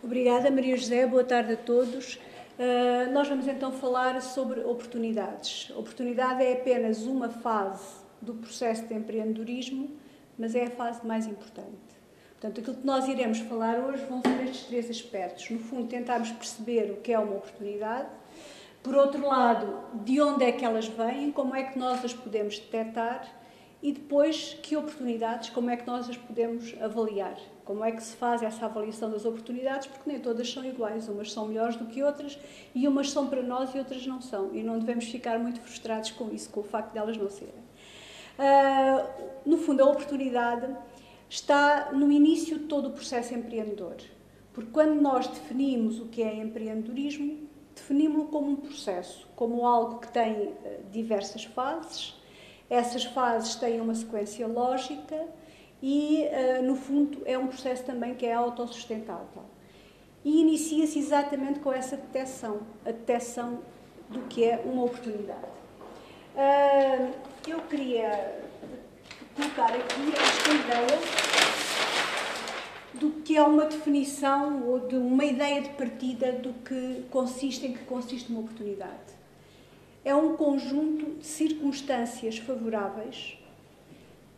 Obrigada, Maria José. Boa tarde a todos. Nós vamos então falar sobre oportunidades. A oportunidade é apenas uma fase do processo de empreendedorismo, mas é a fase mais importante. Portanto, aquilo que nós iremos falar hoje vão ser estes três aspectos. No fundo, tentarmos perceber o que é uma oportunidade. Por outro lado, de onde é que elas vêm, como é que nós as podemos detectar e depois, que oportunidades, como é que nós as podemos avaliar. Como é que se faz essa avaliação das oportunidades, porque nem todas são iguais, umas são melhores do que outras e umas são para nós e outras não são. E não devemos ficar muito frustrados com isso, com o facto de elas não serem. No fundo, a oportunidade está no início de todo o processo empreendedor. Porque quando nós definimos o que é empreendedorismo, definimos-lo como um processo, como algo que tem diversas fases. Essas fases têm uma sequência lógica e, no fundo, é um processo também que é autossustentável. E inicia-se exatamente com essa detecção, a detecção do que é uma oportunidade. Eu queria colocar aqui esta ideia do que é uma definição ou de uma ideia de partida do que consiste, em que consiste uma oportunidade. É um conjunto de circunstâncias favoráveis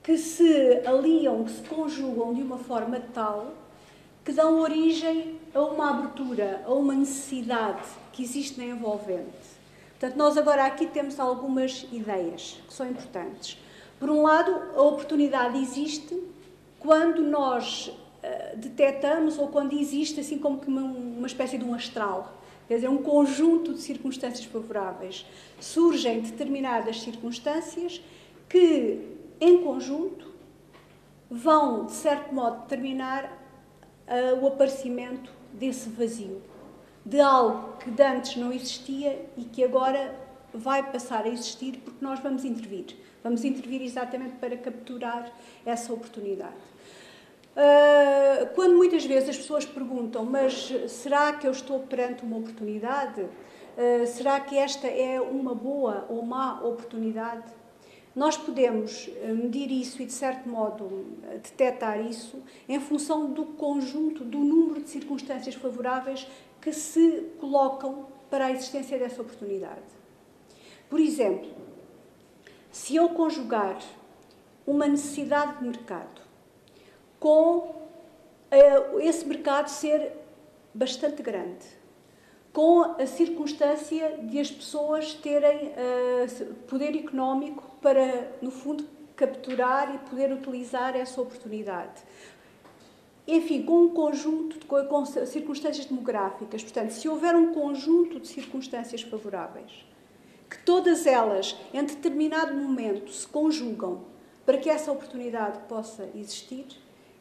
que se aliam, que se conjugam de uma forma tal que dão origem a uma abertura, a uma necessidade que existe na envolvente. Portanto, nós agora aqui temos algumas ideias que são importantes. Por um lado, a oportunidade existe quando nós detectamos ou quando existe assim como que uma espécie de um astral. Quer dizer, um conjunto de circunstâncias favoráveis. Surgem determinadas circunstâncias que, em conjunto, vão, de certo modo, determinar o aparecimento desse vazio. De algo que de antes não existia e que agora vai passar a existir porque nós vamos intervir. Vamos intervir exatamente para capturar essa oportunidade. Quando muitas vezes as pessoas perguntam, mas será que eu estou perante uma oportunidade? Será que esta é uma boa ou má oportunidade? Nós podemos medir isso e, de certo modo, detectar isso em função do conjunto, do número de circunstâncias favoráveis que se colocam para a existência dessa oportunidade. Por exemplo, se eu conjugar uma necessidade de mercado com esse mercado ser bastante grande, com a circunstância de as pessoas terem poder económico para, no fundo, capturar e poder utilizar essa oportunidade. Enfim, com um conjunto, com circunstâncias demográficas. Portanto, se houver um conjunto de circunstâncias favoráveis, que todas elas, em determinado momento, se conjugam para que essa oportunidade possa existir,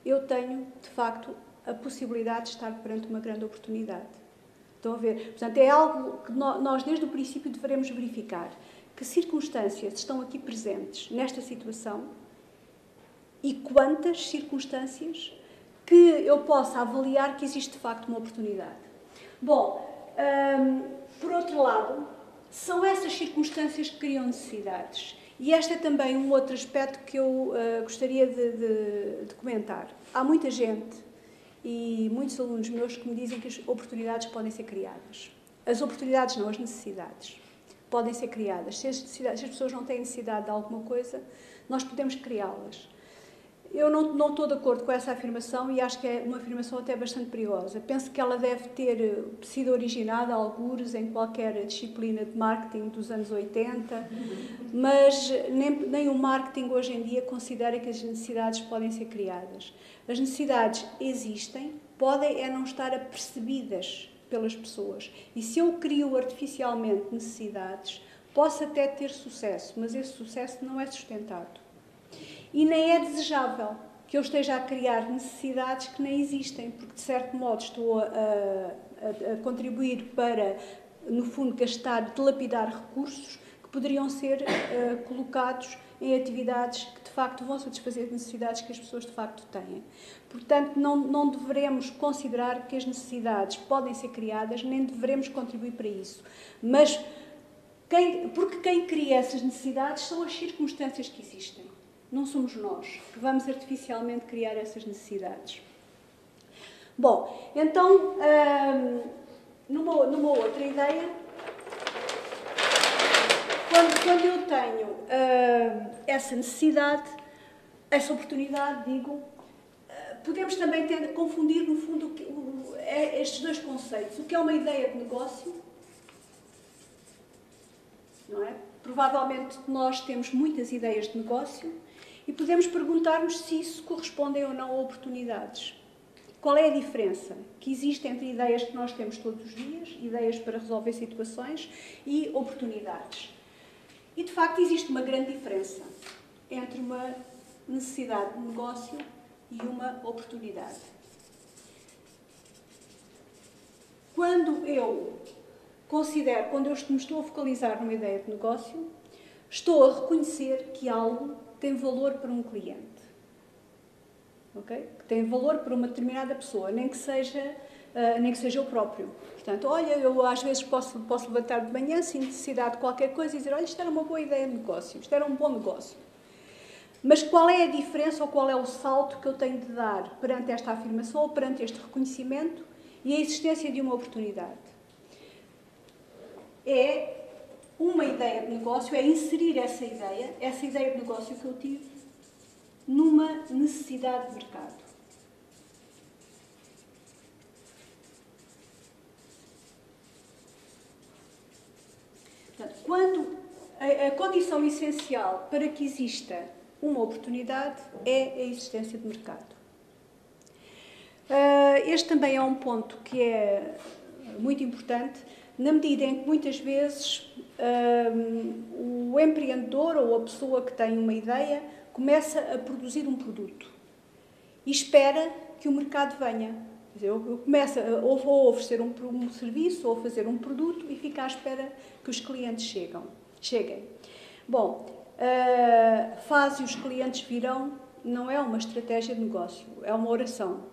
eu tenho, de facto, a possibilidade de estar perante uma grande oportunidade. Estão a ver? Portanto, é algo que nós, desde o princípio, deveremos verificar. Que circunstâncias estão aqui presentes nesta situação e quantas circunstâncias que eu possa avaliar que existe, de facto, uma oportunidade. Bom, por outro lado, são essas circunstâncias que criam necessidades. E este é também um outro aspecto que eu gostaria de comentar. Há muita gente e muitos alunos meus que me dizem que as oportunidades podem ser criadas. As oportunidades não, as necessidades podem ser criadas. Se as pessoas não têm necessidade de alguma coisa, nós podemos criá-las. Eu não estou de acordo com essa afirmação e acho que é uma afirmação até bastante perigosa. Penso que ela deve ter sido originada, algures, em qualquer disciplina de marketing dos anos 80, mas nem o marketing hoje em dia considera que as necessidades podem ser criadas. As necessidades existem, podem não estar apercebidas pelas pessoas. E se eu crio artificialmente necessidades, posso até ter sucesso, mas esse sucesso não é sustentado. E nem é desejável que eu esteja a criar necessidades que nem existem, porque, de certo modo, estou a contribuir para, no fundo, gastar, dilapidar recursos que poderiam ser colocados em atividades que, de facto, vão satisfazer necessidades que as pessoas, de facto, têm. Portanto, não devemos considerar que as necessidades podem ser criadas, nem devemos contribuir para isso. Mas, porque quem cria essas necessidades são as circunstâncias que existem. Não somos nós que vamos artificialmente criar essas necessidades. Bom, então, numa outra ideia, quando eu tenho essa necessidade, essa oportunidade, digo, podemos também confundir, no fundo, estes dois conceitos. O que é uma ideia de negócio, não é? Provavelmente nós temos muitas ideias de negócio e podemos perguntar-nos se isso correspondem ou não a oportunidades. Qual é a diferença que existe entre ideias que nós temos todos os dias, ideias para resolver situações, e oportunidades? E, de facto, existe uma grande diferença entre uma necessidade de negócio e uma oportunidade. Quando eu me estou a focalizar numa ideia de negócio, estou a reconhecer que algo tem valor para um cliente. Okay? Que tem valor para uma determinada pessoa, nem que seja eu próprio. Portanto, olha, eu às vezes posso levantar de manhã, sem necessidade de qualquer coisa, e dizer, olha, isto era uma boa ideia de negócio, isto era um bom negócio. Mas qual é a diferença ou qual é o salto que eu tenho de dar perante esta afirmação ou perante este reconhecimento e a existência de uma oportunidade? É uma ideia de negócio, é inserir essa ideia de negócio que eu tive, numa necessidade de mercado. Portanto, quando a condição essencial para que exista uma oportunidade é a existência de mercado. Este também é um ponto que é muito importante, na medida em que muitas vezes o empreendedor ou a pessoa que tem uma ideia começa a produzir um produto e espera que o mercado venha. Quer dizer, eu começo ou a oferecer um serviço ou a fazer um produto e fico à espera que os clientes cheguem. Bom, faz e os clientes virão não é uma estratégia de negócio, é uma oração.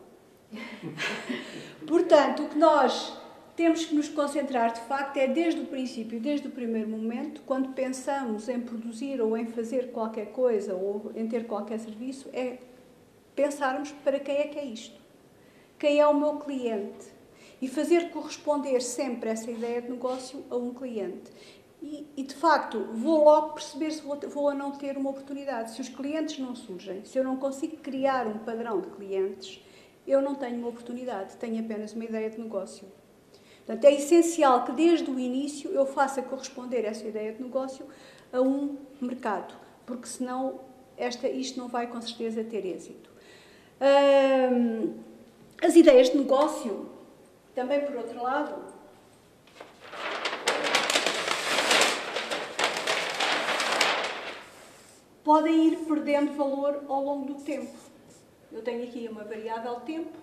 Portanto, o que nós temos que nos concentrar, de facto, é desde o princípio, desde o primeiro momento, quando pensamos em produzir ou em fazer qualquer coisa ou em ter qualquer serviço, é pensarmos para quem é isto. Quem é o meu cliente? E fazer corresponder sempre essa ideia de negócio a um cliente. E de facto, vou logo perceber se vou ou não ter uma oportunidade. Se os clientes não surgem, se eu não consigo criar um padrão de clientes, eu não tenho uma oportunidade, tenho apenas uma ideia de negócio. Portanto, é essencial que desde o início eu faça corresponder essa ideia de negócio a um mercado, porque senão isto não vai com certeza ter êxito. As ideias de negócio, também por outro lado, podem ir perdendo valor ao longo do tempo. Eu tenho aqui uma variável tempo,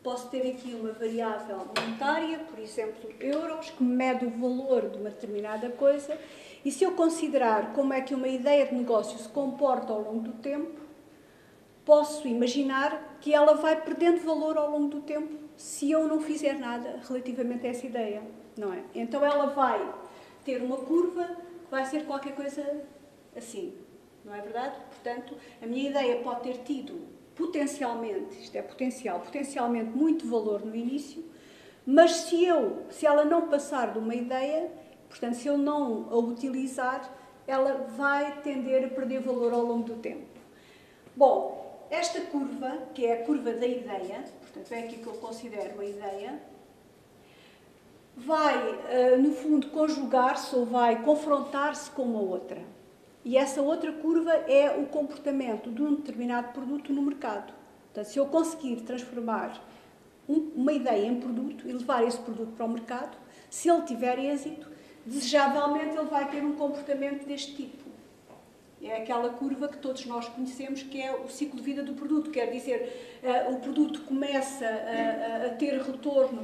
posso ter aqui uma variável monetária, por exemplo, euros, que mede o valor de uma determinada coisa, e se eu considerar como é que uma ideia de negócio se comporta ao longo do tempo, posso imaginar que ela vai perdendo valor ao longo do tempo se eu não fizer nada relativamente a essa ideia, não é? Então ela vai ter uma curva que vai ser qualquer coisa assim, não é verdade? Portanto, a minha ideia pode ter tido potencialmente, isto é potencialmente muito valor no início, mas se ela não passar de uma ideia, portanto, se eu não a utilizar, ela vai tender a perder valor ao longo do tempo. Bom, esta curva, que é a curva da ideia, portanto, é aqui que eu considero a ideia, vai, no fundo, conjugar-se ou vai confrontar-se com uma outra. E essa outra curva é o comportamento de um determinado produto no mercado. Portanto, se eu conseguir transformar uma ideia em produto e levar esse produto para o mercado, se ele tiver êxito, desejavelmente ele vai ter um comportamento deste tipo. É aquela curva que todos nós conhecemos, que é o ciclo de vida do produto. Quer dizer, o produto começa a ter retorno,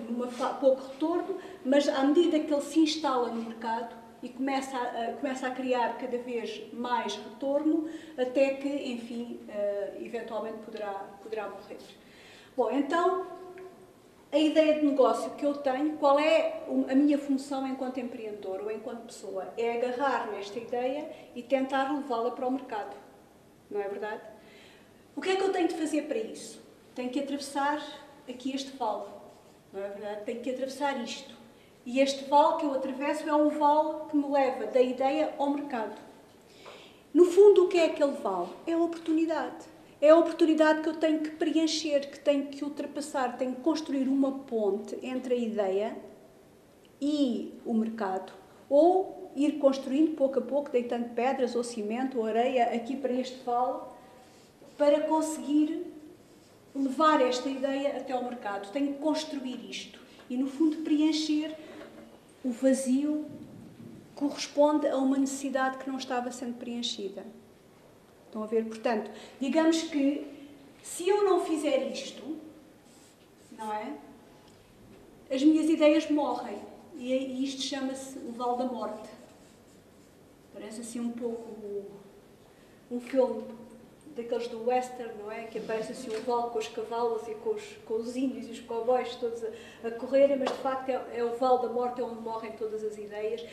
pouco retorno, mas à medida que ele se instala no mercado e começa a criar cada vez mais retorno, até que, enfim, eventualmente poderá morrer. Bom, então, a ideia de negócio que eu tenho, qual é a minha função enquanto empreendedor ou enquanto pessoa? É agarrar nesta ideia e tentar levá-la para o mercado. Não é verdade? O que é que eu tenho de fazer para isso? Tenho que atravessar aqui este vale, não é verdade? Tenho que atravessar isto. E este vale que eu atravesso é um vale que me leva da ideia ao mercado. No fundo, o que é aquele vale? É a oportunidade. É a oportunidade que eu tenho que preencher, que tenho que ultrapassar, tenho que construir uma ponte entre a ideia e o mercado. Ou ir construindo pouco a pouco, deitando pedras ou cimento ou areia aqui para este vale, para conseguir levar esta ideia até ao mercado. Tenho que construir isto. E, no fundo, preencher o vazio corresponde a uma necessidade que não estava sendo preenchida. Estão a ver? Portanto, digamos que se eu não fizer isto, não é? As minhas ideias morrem. E isto chama-se o Vale da Morte. Parece assim um pouco um filme daqueles do western, não é? Que aparece assim um vale com os cavalos e com os índios e os cowboys todos a correrem, mas de facto é o Vale da Morte, é onde morrem todas as ideias.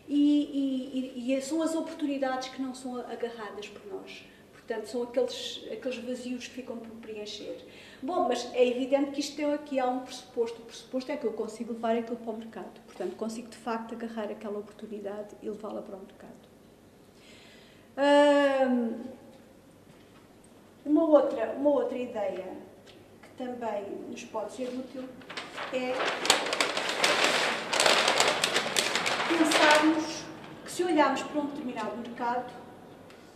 E são as oportunidades que não são agarradas por nós. Portanto, são aqueles vazios que ficam por preencher. Bom, mas é evidente que isto aqui há um pressuposto. O pressuposto é que eu consigo levar aquilo para o mercado. Portanto, consigo de facto agarrar aquela oportunidade e levá-la para o mercado. Uma outra ideia que também nos pode ser útil é pensarmos que se olharmos para um determinado mercado,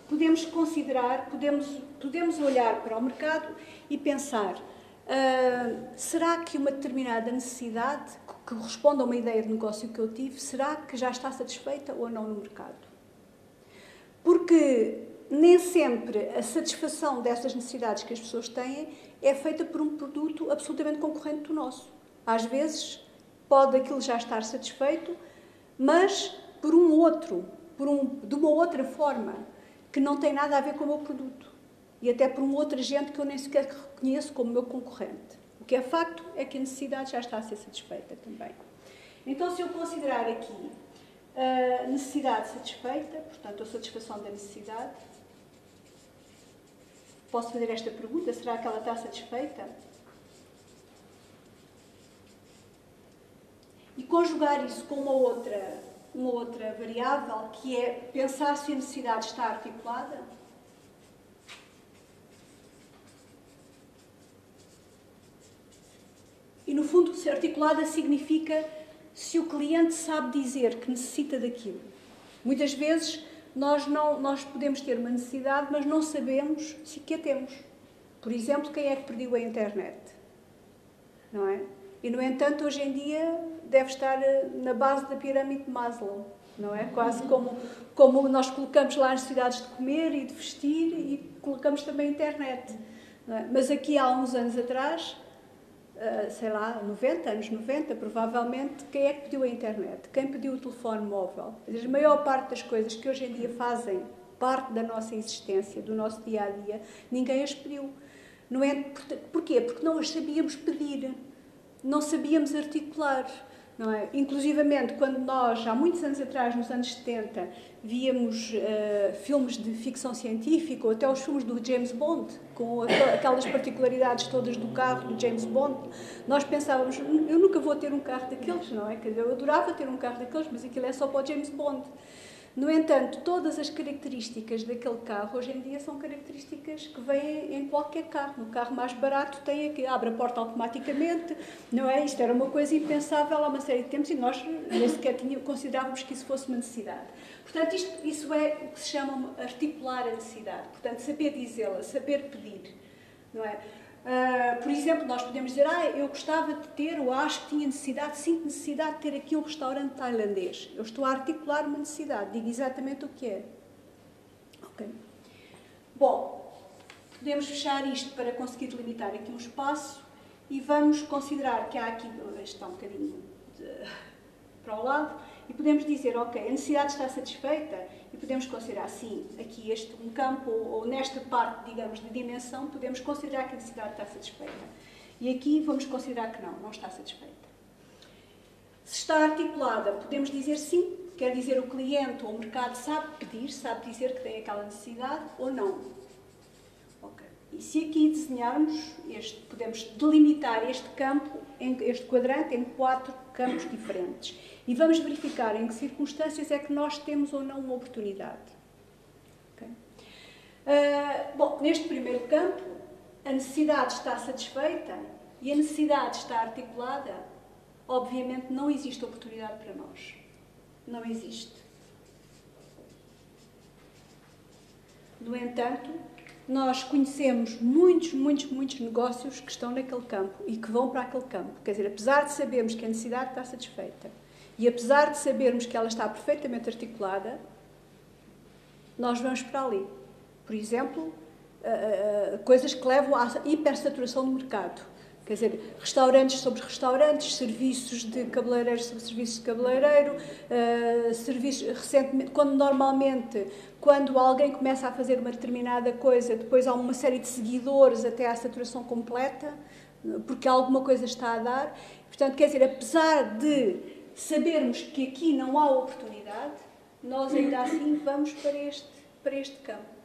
podemos considerar, podemos olhar para o mercado e pensar, será que uma determinada necessidade que corresponde a uma ideia de negócio que eu tive, será que já está satisfeita ou não no mercado? Porque nem sempre a satisfação dessas necessidades que as pessoas têm é feita por um produto absolutamente concorrente do nosso. Às vezes pode aquilo já estar satisfeito, mas por um outro, de uma outra forma, que não tem nada a ver com o meu produto. E até por um outro agente que eu nem sequer reconheço como meu concorrente. O que é facto é que a necessidade já está a ser satisfeita também. Então, se eu considerar aqui a necessidade satisfeita, portanto, a satisfação da necessidade, posso fazer esta pergunta: será que ela está satisfeita? E conjugar isso com uma outra variável, que é pensar se a necessidade está articulada. E, no fundo, se articulada significa se o cliente sabe dizer que necessita daquilo. Muitas vezes nós podemos ter uma necessidade, mas não sabemos se que a temos. Por exemplo, quem é que pediu a internet? Não é? E, no entanto, hoje em dia deve estar na base da pirâmide de Maslow, não é? Quase como nós colocamos lá as necessidades de comer e de vestir e colocamos também a internet. Não é? Mas aqui há uns anos atrás, sei lá, anos 90, provavelmente, quem é que pediu a internet? Quem pediu o telefone móvel? A maior parte das coisas que hoje em dia fazem parte da nossa existência, do nosso dia-a-dia, ninguém as pediu. Não é? Porquê? Porque não as sabíamos pedir, não sabíamos articular. Não é? Inclusivamente, quando nós, há muitos anos atrás, nos anos 70, víamos filmes de ficção científica, ou até os filmes do James Bond, com aquelas particularidades todas do carro do James Bond, nós pensávamos, eu nunca vou ter um carro daqueles, não é? Quer dizer, eu adorava ter um carro daqueles, mas aquilo é só para o James Bond. No entanto, todas as características daquele carro, hoje em dia, são características que vêm em qualquer carro. No carro mais barato tem que abre a porta automaticamente, não é? Isto era uma coisa impensável há uma série de tempos e nós nem sequer considerávamos que isso fosse uma necessidade. Portanto, isso é o que se chama articular a necessidade. Portanto, saber dizê-la, saber pedir, não é? Por exemplo, nós podemos dizer, eu gostava de ter, ou acho que tinha necessidade, sinto necessidade de ter aqui um restaurante tailandês. Eu estou a articular uma necessidade, digo exatamente o que é. Ok. Bom, podemos fechar isto para conseguir delimitar aqui um espaço e vamos considerar que há aqui, este está um bocadinho para o lado, e podemos dizer, ok, a necessidade está satisfeita, e podemos considerar, sim, aqui um campo, ou nesta parte, digamos, de dimensão, podemos considerar que a necessidade está satisfeita. E aqui vamos considerar que não está satisfeita. Se está articulada, podemos dizer sim, quer dizer o cliente ou o mercado sabe pedir, sabe dizer que tem aquela necessidade, ou não. Ok. E se aqui desenharmos, podemos delimitar este campo, este quadrante, em 4 campos diferentes. E vamos verificar em que circunstâncias é que nós temos ou não uma oportunidade. Okay? Bom, neste primeiro campo, a necessidade está satisfeita e a necessidade está articulada. Obviamente não existe oportunidade para nós. Não existe. No entanto, nós conhecemos muitos negócios que estão naquele campo e que vão para aquele campo. Quer dizer, apesar de sabermos que a necessidade está satisfeita e apesar de sabermos que ela está perfeitamente articulada, nós vamos para ali. Por exemplo, coisas que levam à hipersaturação do mercado. Quer dizer, restaurantes sobre restaurantes, serviços de cabeleireiro sobre serviços de cabeleireiro, serviços, recentemente, quando alguém começa a fazer uma determinada coisa, depois há uma série de seguidores até à saturação completa, porque alguma coisa está a dar. Portanto, quer dizer, apesar de sabermos que aqui não há oportunidade, nós ainda assim vamos para este campo.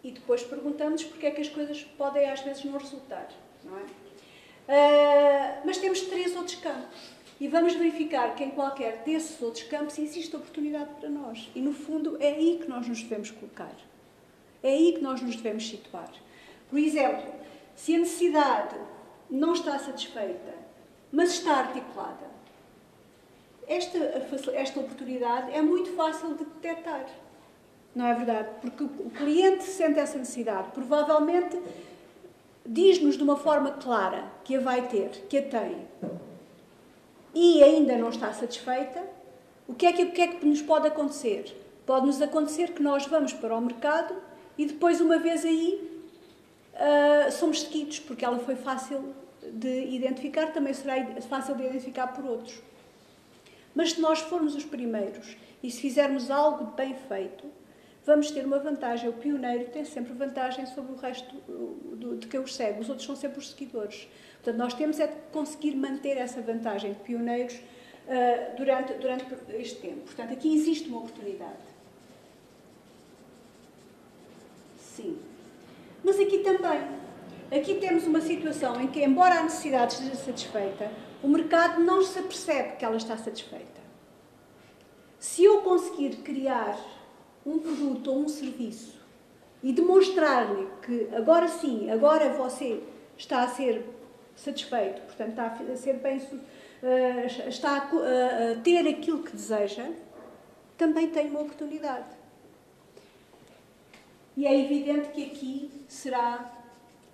E depois perguntamos porque é que as coisas podem às vezes não resultar, não é? Mas temos 3 outros campos e vamos verificar que em qualquer desses outros campos existe oportunidade para nós. E, no fundo, é aí que nós nos devemos colocar. É aí que nós nos devemos situar. Por exemplo, se a necessidade não está satisfeita, mas está articulada, esta oportunidade é muito fácil de detectar. Não é verdade? Porque o cliente sente essa necessidade. Provavelmente diz-nos de uma forma clara que a vai ter, que a tem, e ainda não está satisfeita, o que é que nos pode acontecer? Pode-nos acontecer que nós vamos para o mercado e depois, uma vez aí, somos seguidos, porque ela foi fácil de identificar, também será fácil de identificar por outros. Mas se nós formos os primeiros e se fizermos algo bem feito, vamos ter uma vantagem. O pioneiro tem sempre vantagem sobre o resto de quem os segue. Os outros são sempre os seguidores. Portanto, nós temos é de conseguir manter essa vantagem de pioneiros durante este tempo. Portanto, aqui existe uma oportunidade. Sim. Mas aqui também. Aqui temos uma situação em que, embora a necessidade esteja satisfeita, o mercado não se apercebe que ela está satisfeita. Se eu conseguir criar um produto ou um serviço e demonstrar-lhe que agora sim, agora você está a ser satisfeito, portanto está a ser bem, está a ter aquilo que deseja, também tem uma oportunidade. E é evidente que aqui será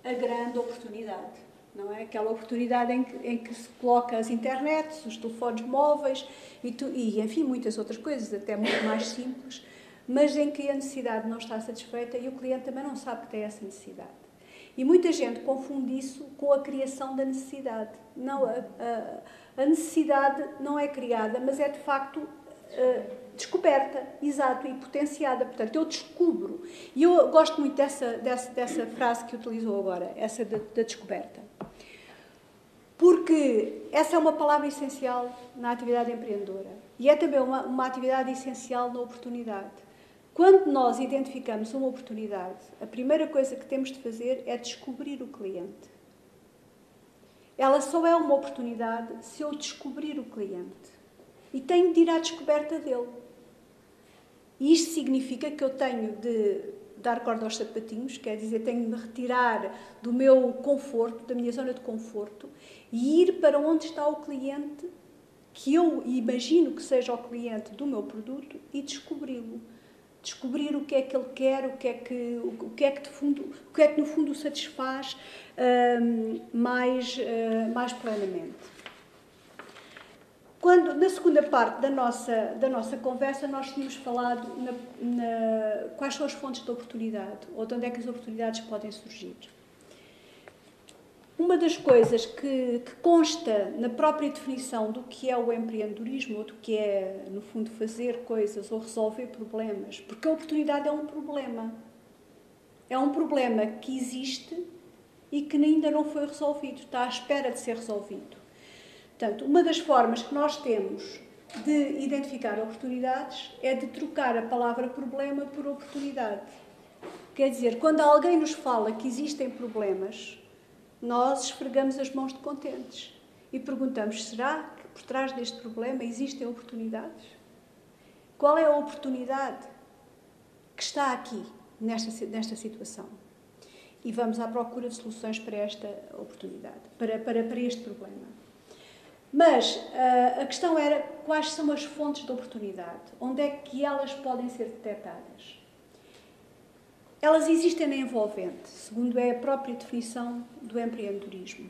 a grande oportunidade, não é? Aquela oportunidade em que se coloca as internets, os telefones móveis e enfim, muitas outras coisas, até muito mais simples, mas em que a necessidade não está satisfeita e o cliente também não sabe que tem essa necessidade. E muita gente confunde isso com a criação da necessidade. Não, a necessidade não é criada, mas é de facto descoberta, exato, e potenciada. Portanto, eu descubro. E eu gosto muito dessa frase que utilizou agora, essa da descoberta. Porque essa é uma palavra essencial na atividade empreendedora. E é também uma atividade essencial na oportunidade. Quando nós identificamos uma oportunidade, a primeira coisa que temos de fazer é descobrir o cliente. Ela só é uma oportunidade se eu descobrir o cliente. E tenho de ir à descoberta dele. E isto significa que eu tenho de dar corda aos sapatinhos, quer dizer, tenho de me retirar do meu conforto, da minha zona de conforto, e ir para onde está o cliente, que eu imagino que seja o cliente do meu produto, e descobri-lo. Descobrir o que é que ele quer, o que é que no fundo o satisfaz mais plenamente. Na segunda parte da nossa conversa, nós tínhamos falado quais são as fontes de oportunidade, ou de onde é que as oportunidades podem surgir. Uma das coisas que consta na própria definição do que é o empreendedorismo, ou do que é, no fundo, fazer coisas ou resolver problemas, porque a oportunidade é um problema. É um problema que existe e que ainda não foi resolvido, está à espera de ser resolvido. Portanto, uma das formas que nós temos de identificar oportunidades é de trocar a palavra problema por oportunidade. Quer dizer, quando alguém nos fala que existem problemas, nós esfregamos as mãos de contentes e perguntamos, será que por trás deste problema existem oportunidades? Qual é a oportunidade que está aqui, nesta situação? E vamos à procura de soluções para esta oportunidade, para este problema. Mas a questão era quais são as fontes de oportunidade, onde é que elas podem ser detectadas. Elas existem na envolvente, segundo é a própria definição do empreendedorismo.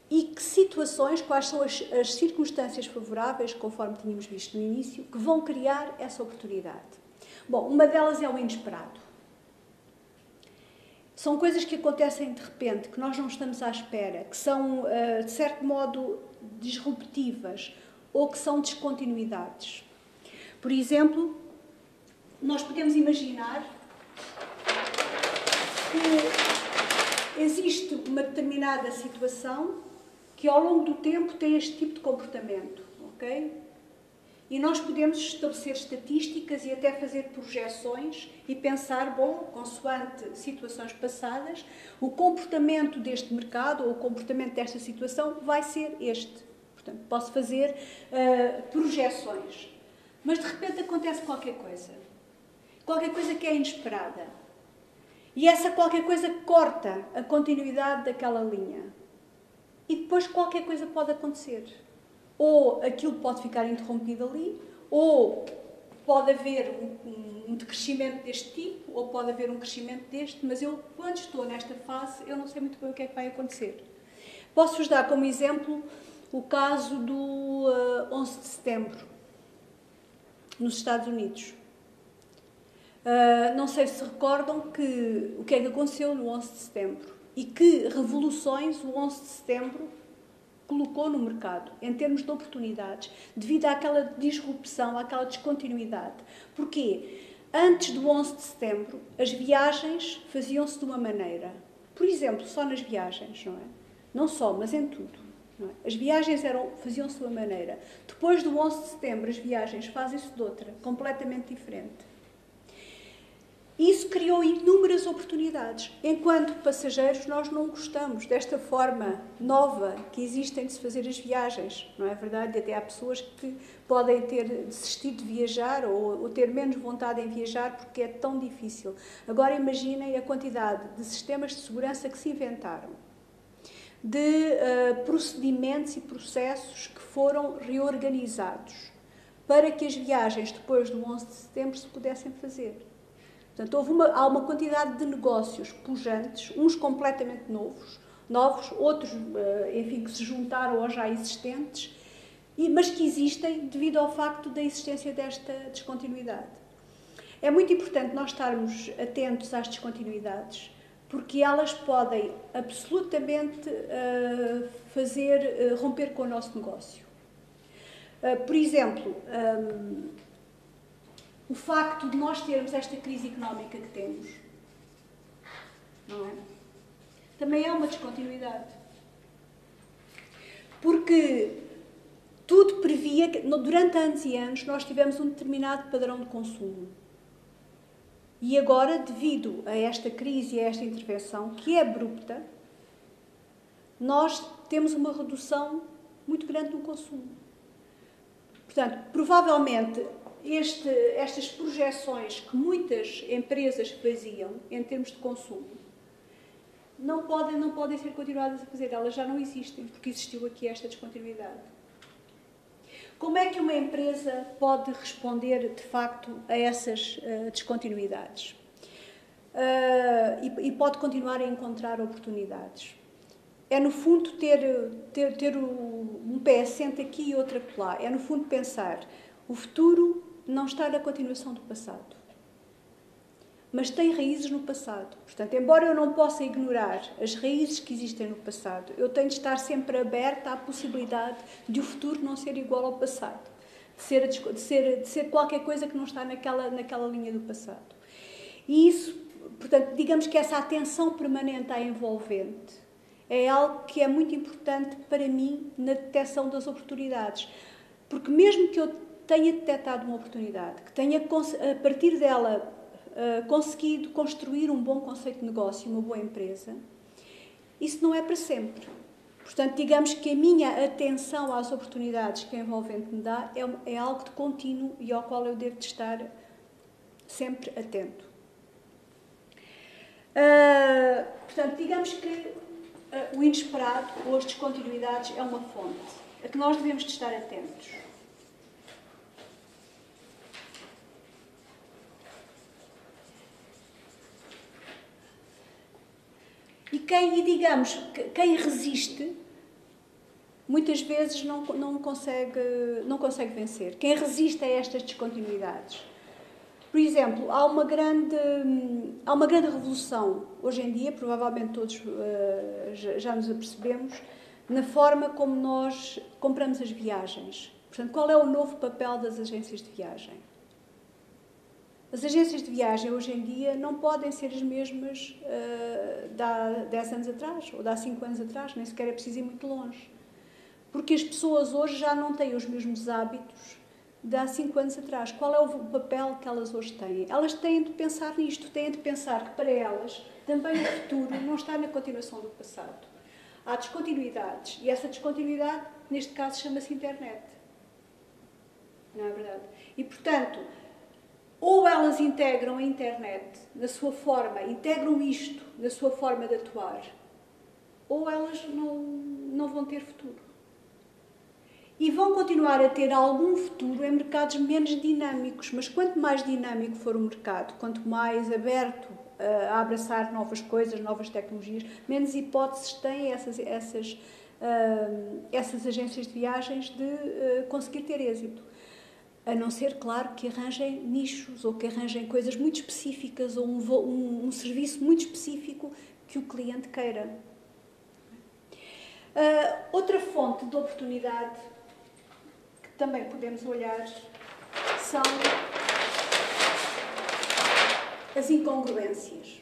E que situações, quais são as circunstâncias favoráveis, conforme tínhamos visto no início, que vão criar essa oportunidade? Bom, uma delas é o inesperado. São coisas que acontecem de repente, que nós não estamos à espera, que são, de certo modo, disruptivas ou que são descontinuidades. Por exemplo, nós podemos imaginar que existe uma determinada situação que ao longo do tempo tem este tipo de comportamento, ok? E nós podemos estabelecer estatísticas e até fazer projeções e pensar, bom, consoante situações passadas, o comportamento deste mercado ou o comportamento desta situação vai ser este. Portanto, posso fazer projeções. Mas de repente acontece qualquer coisa que é inesperada. E essa qualquer coisa corta a continuidade daquela linha. E depois qualquer coisa pode acontecer. Ou aquilo pode ficar interrompido ali, ou pode haver um decrescimento deste tipo, ou pode haver um crescimento deste, mas eu, quando estou nesta fase, eu não sei muito bem o que é que vai acontecer. Posso-vos dar como exemplo o caso do 11 de setembro, nos Estados Unidos. Não sei se recordam o que é que aconteceu no 11 de setembro e que revoluções o 11 de setembro colocou no mercado, em termos de oportunidades, devido àquela disrupção, àquela descontinuidade. Porquê? Antes do 11 de setembro, as viagens faziam-se de uma maneira. Por exemplo, só nas viagens, não é? Não só, mas em tudo. Não é? As viagens faziam-se de uma maneira. Depois do 11 de setembro, as viagens fazem-se de outra, completamente diferente. Isso criou inúmeras oportunidades. Enquanto passageiros, nós não gostamos desta forma nova que existem de se fazer as viagens, não é verdade? Até há pessoas que podem ter desistido de viajar ou ter menos vontade em viajar porque é tão difícil. Agora imaginem a quantidade de sistemas de segurança que se inventaram, de procedimentos e processos que foram reorganizados para que as viagens depois do 11 de setembro se pudessem fazer. Portanto, há uma quantidade de negócios pujantes, uns completamente novos, outros, enfim, que se juntaram aos já existentes, mas que existem devido ao facto da existência desta descontinuidade. É muito importante nós estarmos atentos às descontinuidades, porque elas podem absolutamente romper com o nosso negócio. Por exemplo, o facto de nós termos esta crise económica que temos, não é? Também é uma descontinuidade. Porque tudo previa que, durante anos e anos, nós tivemos um determinado padrão de consumo. E agora, devido a esta crise e a esta intervenção, que é abrupta, nós temos uma redução muito grande no consumo. Portanto, provavelmente, estas projeções que muitas empresas faziam em termos de consumo não podem ser continuadas a fazer. Elas já não existem, porque existiu aqui esta descontinuidade. Como é que uma empresa pode responder, de facto, a essas descontinuidades? E pode continuar a encontrar oportunidades. É, no fundo, ter um pé assente aqui e outro acolá. É, no fundo, pensar o futuro não está na continuação do passado, mas tem raízes no passado. Portanto, embora eu não possa ignorar as raízes que existem no passado, eu tenho de estar sempre aberta à possibilidade de o futuro não ser igual ao passado, de ser qualquer coisa que não está naquela linha do passado. E isso, portanto, digamos que essa atenção permanente à envolvente é algo que é muito importante para mim na detecção das oportunidades, porque mesmo que eu tenha detectado uma oportunidade, que tenha, a partir dela, conseguido construir um bom conceito de negócio, uma boa empresa, isso não é para sempre. Portanto, digamos que a minha atenção às oportunidades que a Envolvente me dá é algo de contínuo e ao qual eu devo de estar sempre atento. Portanto, digamos que o inesperado ou as descontinuidades é uma fonte a que nós devemos de estar atentos. E digamos, quem resiste, muitas vezes não consegue vencer. Quem resiste a estas descontinuidades. Por exemplo, há uma grande revolução hoje em dia, provavelmente todos já nos apercebemos, na forma como nós compramos as viagens. Portanto, qual é o novo papel das agências de viagem? As agências de viagem hoje em dia não podem ser as mesmas de há 10 anos atrás ou de há 5 anos atrás, nem sequer é preciso ir muito longe. Porque as pessoas hoje já não têm os mesmos hábitos de há 5 anos atrás. Qual é o papel que elas hoje têm? Elas têm de pensar nisto, têm de pensar que para elas também o futuro não está na continuação do passado. Há descontinuidades e essa descontinuidade, neste caso, chama-se internet. Não é verdade? E, portanto, ou elas integram a internet na sua forma, integram isto na sua forma de atuar, ou elas não vão ter futuro. E vão continuar a ter algum futuro em mercados menos dinâmicos, mas quanto mais dinâmico for o mercado, quanto mais aberto a abraçar novas coisas, novas tecnologias, menos hipóteses têm essas agências de viagens de conseguir ter êxito. A não ser, claro, que arranjem nichos ou que arranjem coisas muito específicas ou um serviço muito específico que o cliente queira. Outra fonte de oportunidade que também podemos olhar são as incongruências.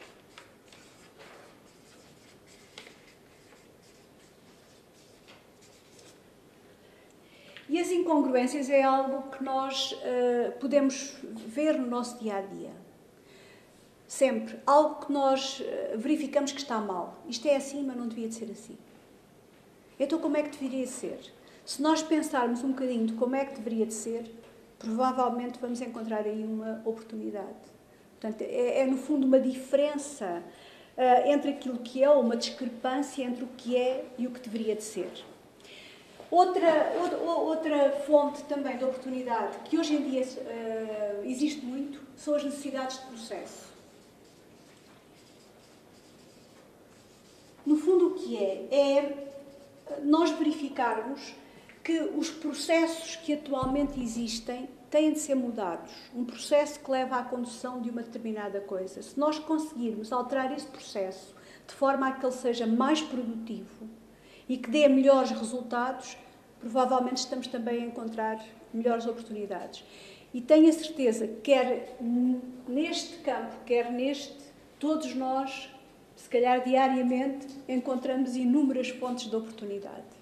E as incongruências é algo que nós podemos ver no nosso dia-a-dia. Sempre. Algo que nós verificamos que está mal. Isto é assim, mas não devia de ser assim. Então, como é que deveria ser? Se nós pensarmos um bocadinho de como é que deveria de ser, provavelmente vamos encontrar aí uma oportunidade. Portanto, é no fundo uma diferença entre aquilo que é, ou uma discrepância entre o que é e o que deveria de ser. Outra fonte também de oportunidade que hoje em dia existe muito são as necessidades de processo. No fundo, o que é nós verificarmos que os processos que atualmente existem têm de ser mudados. Um processo que leva à condução de uma determinada coisa. Se nós conseguirmos alterar esse processo de forma a que ele seja mais produtivo e que dê melhores resultados, provavelmente estamos também a encontrar melhores oportunidades. E tenho a certeza que quer neste campo, quer neste, todos nós, se calhar diariamente, encontramos inúmeras fontes de oportunidade.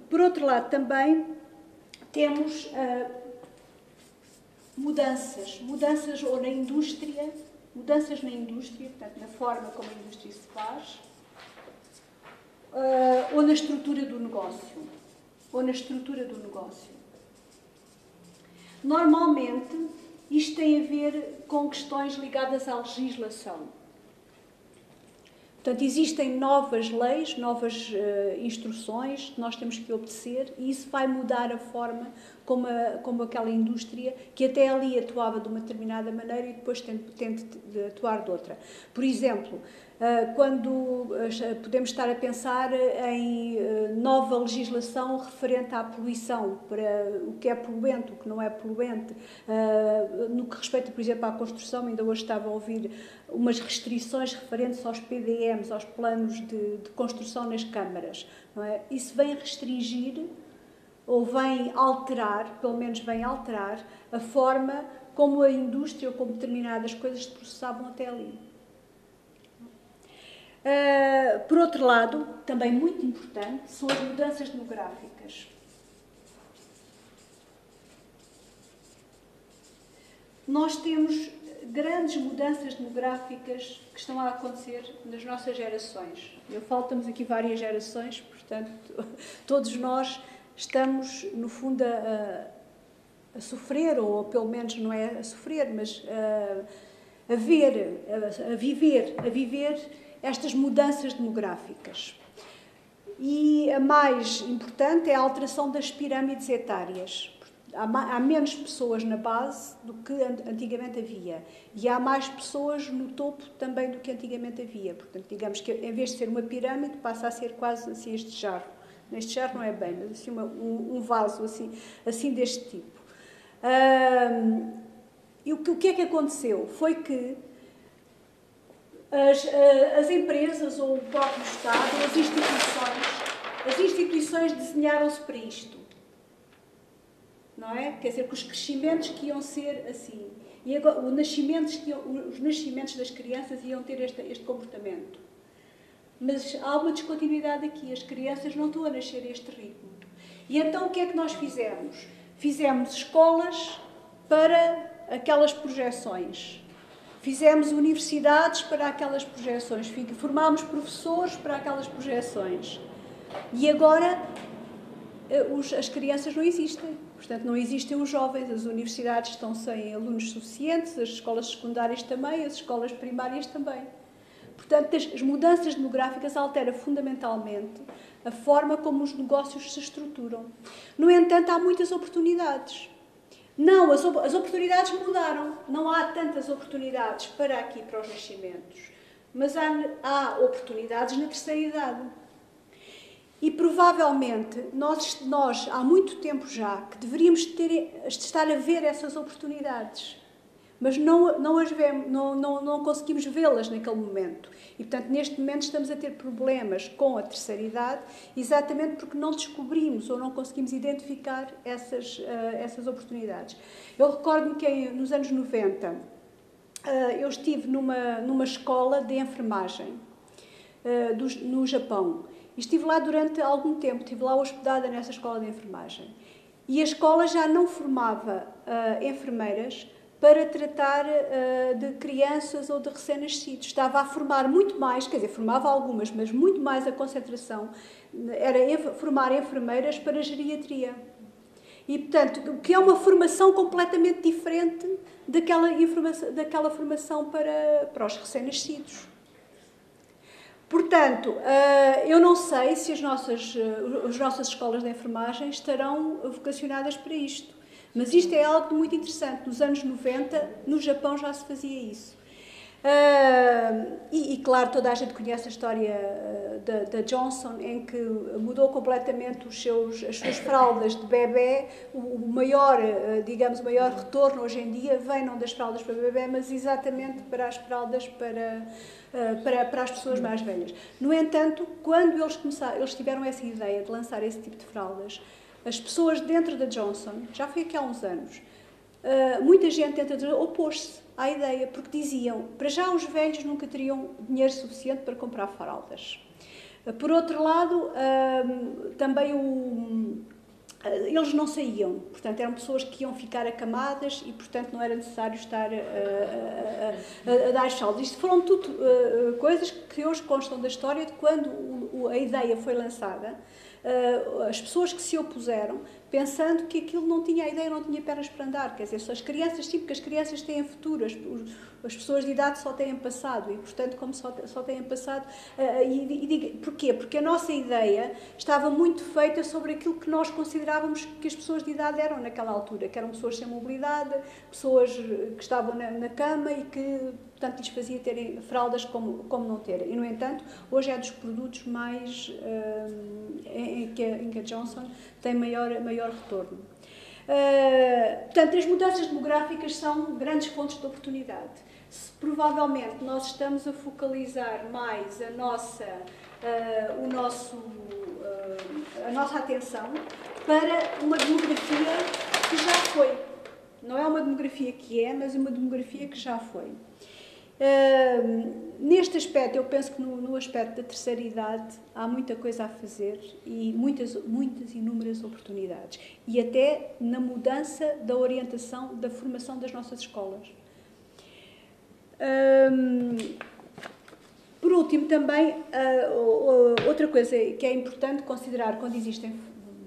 Por outro lado, também temos mudanças ou na indústria, portanto, na forma como a indústria se faz, ou na estrutura do negócio. Normalmente, isto tem a ver com questões ligadas à legislação. Portanto, existem novas leis, novas instruções que nós temos que obedecer e isso vai mudar a forma como aquela indústria, que até ali atuava de uma determinada maneira e depois tende de atuar de outra. Por exemplo, quando podemos estar a pensar em nova legislação referente à poluição, para o que é poluente, o que não é poluente, no que respeita, por exemplo, à construção, ainda hoje estava a ouvir umas restrições referentes aos PDMs, aos planos de construção nas câmaras. Não é? Isso vem restringir ou vem alterar, pelo menos vem alterar, a forma como a indústria ou como determinadas coisas se processavam até ali. Por outro lado, também muito importante, são as mudanças demográficas. nós temos grandes mudanças demográficas que estão a acontecer nas nossas gerações. Estamos aqui várias gerações, portanto, todos nós estamos, no fundo, a sofrer, ou pelo menos não é a sofrer, mas a viver estas mudanças demográficas. E a mais importante é a alteração das pirâmides etárias. Há menos pessoas na base do que antigamente havia. E há mais pessoas no topo também do que antigamente havia. Portanto, digamos que em vez de ser uma pirâmide, passa a ser quase assim este jarro. Este jarro não é bem, mas assim um vaso assim deste tipo. E o que é que aconteceu? Foi que as empresas ou o próprio Estado, as instituições desenharam-se para isto. Não é? Quer dizer, que os crescimentos que iam ser assim. E agora, os nascimentos das crianças iam ter este comportamento. Mas há uma descontinuidade aqui. As crianças não estão a nascer a este ritmo. E então o que é que nós fizemos? Fizemos escolas para aquelas projeções. Fizemos universidades para aquelas projeções. Formámos professores para aquelas projeções. E agora as crianças não existem. Portanto, não existem os jovens, as universidades estão sem alunos suficientes, as escolas secundárias também, as escolas primárias também. Portanto, as mudanças demográficas alteram fundamentalmente a forma como os negócios se estruturam. No entanto, há muitas oportunidades. Não, as oportunidades mudaram. Não há tantas oportunidades para os nascimentos. Mas há oportunidades na terceira idade. E provavelmente nós há muito tempo já que deveríamos estar a ver essas oportunidades, mas não as vemos, não conseguimos vê-las naquele momento. E portanto neste momento estamos a ter problemas com a terceira idade, exatamente porque não descobrimos ou não conseguimos identificar essas oportunidades. Eu recordo-me que nos anos 90 eu estive numa escola de enfermagem no Japão. Estive lá durante algum tempo, estive lá hospedada nessa escola de enfermagem. E a escola já não formava enfermeiras para tratar de crianças ou de recém-nascidos. Estava a formar muito mais, quer dizer, formava algumas, mas muito mais a concentração era formar enfermeiras para geriatria. E, portanto, que é uma formação completamente diferente daquela formação para os recém-nascidos. Portanto, eu não sei se as nossas escolas de enfermagem estarão vocacionadas para isto. Mas isto é algo muito interessante. Nos anos 90, no Japão já se fazia isso. Claro, toda a gente conhece a história da Johnson, em que mudou completamente as suas fraldas de bebê. O maior retorno hoje em dia vem não das fraldas para bebê, mas exatamente para as fraldas para as pessoas mais velhas. No entanto, quando eles tiveram essa ideia de lançar esse tipo de fraldas, as pessoas dentro da Johnson, já foi aqui há uns anos, muita gente dentro da Johnson opôs-se à ideia, porque diziam, para já os velhos nunca teriam dinheiro suficiente para comprar fraldas. Por outro lado, também eles não saíam, portanto eram pessoas que iam ficar acamadas e portanto não era necessário estar a dar fraldas. Isto foram tudo coisas que hoje constam da história de quando a ideia foi lançada. As pessoas que se opuseram, pensando que aquilo não tinha pernas para andar, quer dizer, as crianças, sim, porque as crianças têm futuro, as pessoas de idade só têm passado, e portanto, como só têm passado, porquê? Porque a nossa ideia estava muito feita sobre aquilo que nós considerávamos que as pessoas de idade eram naquela altura, que eram pessoas sem mobilidade, pessoas que estavam na cama e que, portanto, lhes fazia terem fraldas como não terem. E, no entanto, hoje é dos produtos mais em que a Johnson tem maior retorno. Portanto, as mudanças demográficas são grandes fontes de oportunidade. Provavelmente nós estamos a focalizar mais a nossa atenção para uma demografia que já foi. Não é uma demografia que é, mas uma demografia que já foi. Neste aspecto, eu penso que no aspecto da terceira idade há muita coisa a fazer e muitas inúmeras oportunidades. E até na mudança da orientação, da formação das nossas escolas. Por último, também, outra coisa que é importante considerar quando existem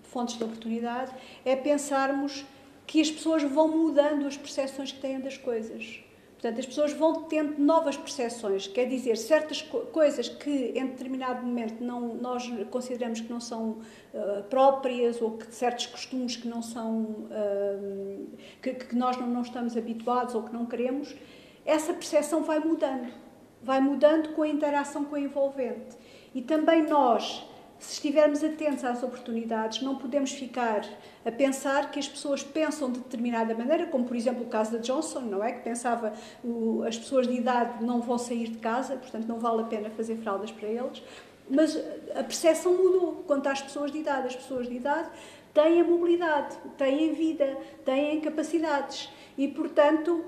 fontes de oportunidade é pensarmos que as pessoas vão mudando as percepções que têm das coisas. Portanto, as pessoas vão tendo novas percepções, quer dizer, certas coisas que em determinado momento nós consideramos que não são próprias, ou que certos costumes que não são, que nós não estamos habituados ou que não queremos, essa percepção vai mudando com a interação com o envolvente. E também nós, se estivermos atentos às oportunidades, não podemos ficar a pensar que as pessoas pensam de determinada maneira, como por exemplo o caso da Johnson, não é? Que pensava as pessoas de idade não vão sair de casa, portanto não vale a pena fazer fraldas para eles. Mas a percepção mudou quanto às pessoas de idade. As pessoas de idade têm a mobilidade, têm a vida, têm capacidades. E, portanto,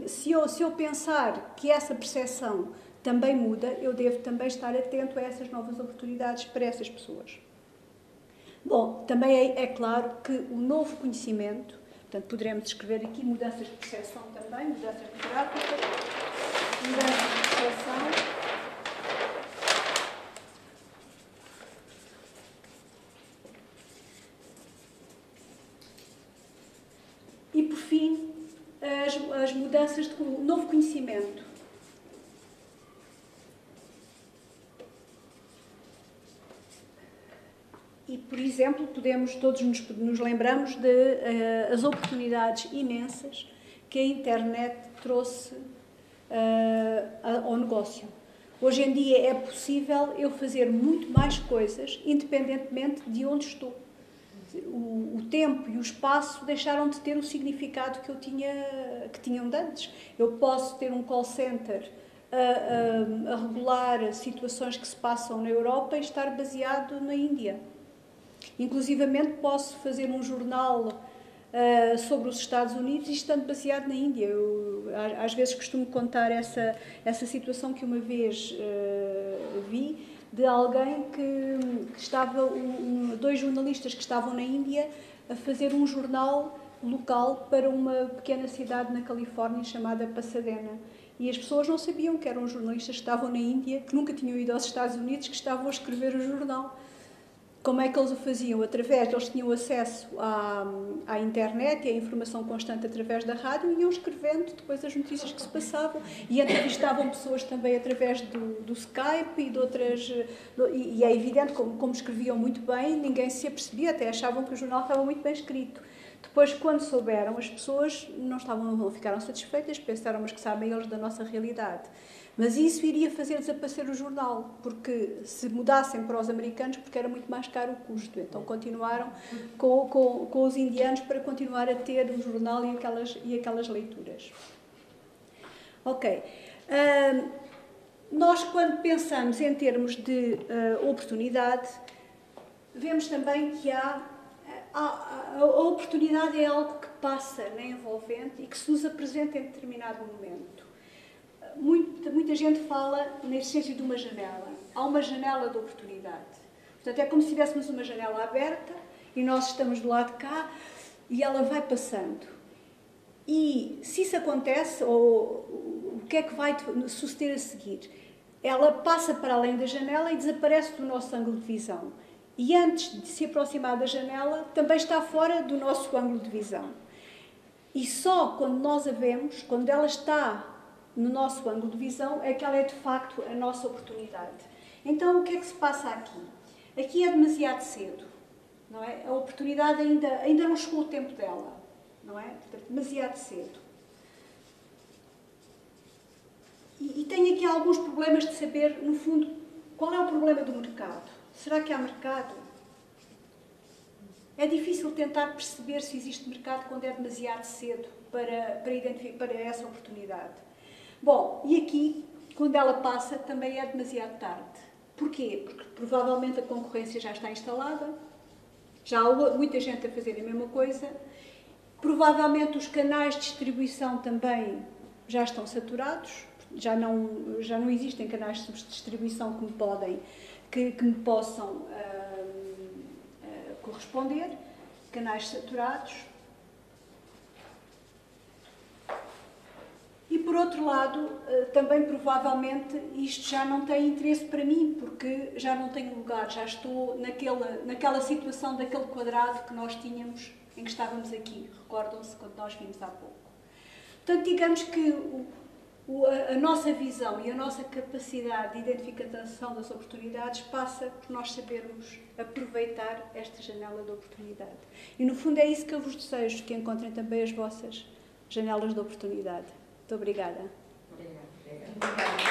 se eu pensar que essa percepção também muda, eu devo também estar atento a essas novas oportunidades para essas pessoas. Bom, também é claro que o novo conhecimento, portanto, poderemos escrever aqui mudanças de percepção também, mudanças demográficas, mudanças de percepção. E, por fim, as mudanças de novo conhecimento. E, por exemplo, todos nos lembramos das oportunidades imensas que a internet trouxe ao negócio. Hoje em dia é possível eu fazer muito mais coisas, independentemente de onde estou. O tempo e o espaço deixaram de ter o significado que tinham de antes. Eu posso ter um call center a regular situações que se passam na Europa e estar baseado na Índia. Inclusivamente posso fazer um jornal sobre os Estados Unidos e estando baseado na Índia. Eu, às vezes costumo contar essa situação que uma vez vi, de alguém que estava, dois jornalistas que estavam na Índia a fazer um jornal local para uma pequena cidade na Califórnia chamada Pasadena. E as pessoas não sabiam que eram jornalistas que estavam na Índia, que nunca tinham ido aos Estados Unidos, que estavam a escrever o jornal. Como é que eles o faziam? Eles tinham acesso à internet e à informação constante através da rádio e iam escrevendo depois as notícias que se passavam e entrevistavam pessoas também através do Skype e de outras... E é evidente, como escreviam muito bem, ninguém se apercebia, até achavam que o jornal estava muito bem escrito. Depois, quando souberam, as pessoas não ficaram satisfeitas, pensaram, mas que sabem eles da nossa realidade. Mas isso iria fazer desaparecer o jornal, porque se mudassem para os americanos, porque era muito mais caro o custo. Então continuaram com os indianos para continuar a ter o jornal e aquelas leituras. Ok. Nós, quando pensamos em termos de oportunidade, vemos também que a oportunidade é algo que passa na envolvente e que se nos apresenta em determinado momento. Muita gente fala na existência de uma janela. Há uma janela de oportunidade. Portanto, é como se tivéssemos uma janela aberta e nós estamos do lado de cá e ela vai passando. E se isso acontece, ou o que é que vai suceder a seguir? Ela passa para além da janela e desaparece do nosso ângulo de visão. E antes de se aproximar da janela, também está fora do nosso ângulo de visão. E só quando nós a vemos, quando ela está no nosso ângulo de visão, é que ela é de facto a nossa oportunidade. Então, o que é que se passa aqui? Aqui é demasiado cedo, não é? A oportunidade ainda não chegou o tempo dela, não é? Portanto, demasiado cedo. E tenho aqui alguns problemas de saber, no fundo, qual é o problema do mercado. Será que há mercado? É difícil tentar perceber se existe mercado quando é demasiado cedo para essa oportunidade. Bom, e aqui, quando ela passa, também é demasiado tarde. Porquê? Porque provavelmente a concorrência já está instalada, já há muita gente a fazer a mesma coisa, provavelmente os canais de distribuição também já estão saturados, já não existem canais de subdistribuição que me possam corresponder, canais saturados. E, por outro lado, também provavelmente isto já não tem interesse para mim, porque já não tenho lugar, já estou naquela situação daquele quadrado que nós tínhamos, em que estávamos aqui. Recordam-se quando nós vimos há pouco. Portanto, digamos que a nossa visão e a nossa capacidade de identificação das oportunidades passa por nós sabermos aproveitar esta janela de oportunidade. E, no fundo, é isso que eu vos desejo, que encontrem também as vossas janelas de oportunidade. Muito obrigada. Obrigada.